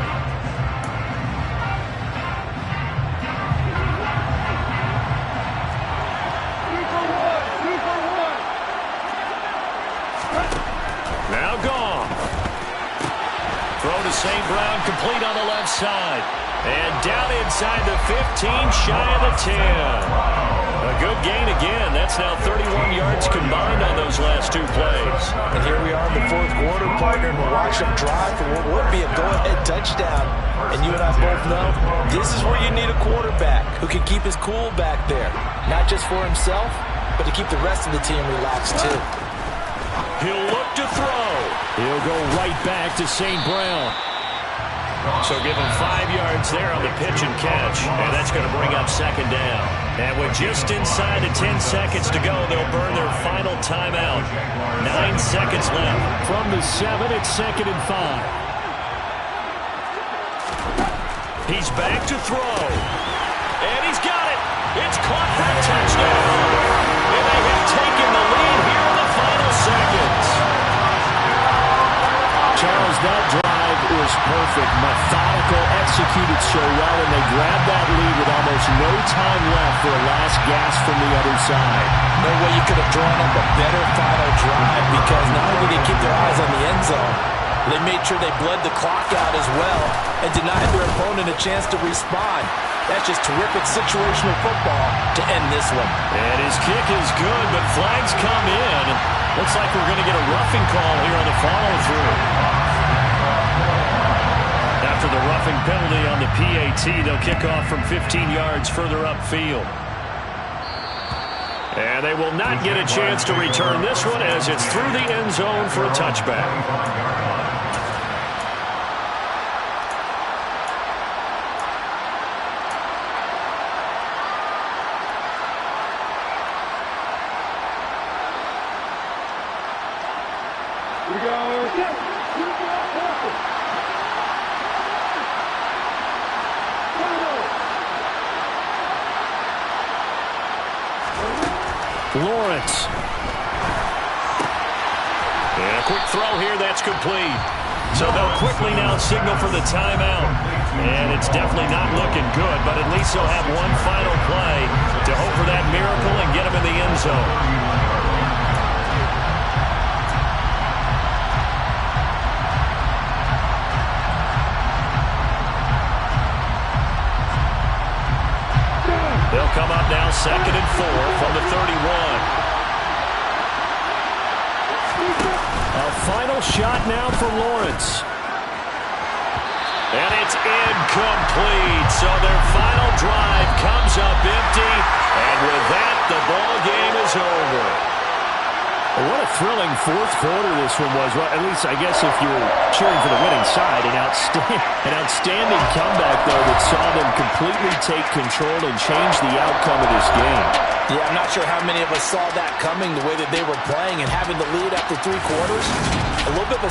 Now gone. Throw to St. Brown, complete on the left side. And down inside the 15, shy of the 10. A good gain again. That's now 31 yards combined on those last two plays. And here we are in the fourth quarter, partner, and we're watching them drive for what would be a go-ahead touchdown. And you and I both know this is where you need a quarterback who can keep his cool back there. Not just for himself, but to keep the rest of the team relaxed too. He'll look to throw. He'll go right back to St. Brown. So give him 5 yards there on the pitch and catch. And that's going to bring up second down. And with just inside of 10 seconds to go, they'll burn their final timeout. 9 seconds left. From the 7, it's second and 5. He's back to throw. And he's got it. It's caught for a touchdown. And they have taken the lead here in the final seconds. Charles, that drive was perfect. Methodical, executed so well, and they grabbed that lead with almost no time left for a last gasp from the other side. No way you could have drawn up a better final drive, because not only did they keep their eyes on the end zone, they made sure they bled the clock out as well and denied their opponent a chance to respond. That's just terrific situational football to end this one. And his kick is good, but flags come in. Looks like we're going to get a roughing call here on the follow-through. After the roughing penalty on the PAT, they'll kick off from 15 yards further upfield. And they will not get a chance to return this one as it's through the end zone for a touchback. Lawrence. And a quick throw here, that's complete. So they'll quickly now signal for the timeout. And it's definitely not looking good, but at least they'll have one final play to hope for that miracle and get them in the end zone. from the 31. A final shot now for Lawrence. And it's incomplete. So their final drive comes up empty. And with that, the ball game is over. What a thrilling fourth quarter this one was. Well, at least, I guess, if you're cheering for the winning side, an outstanding comeback, though, that saw them completely take control and change the outcome of this game. Yeah, I'm not sure how many of us saw that coming, the way that they were playing and having the lead after 3 quarters. A little bit of a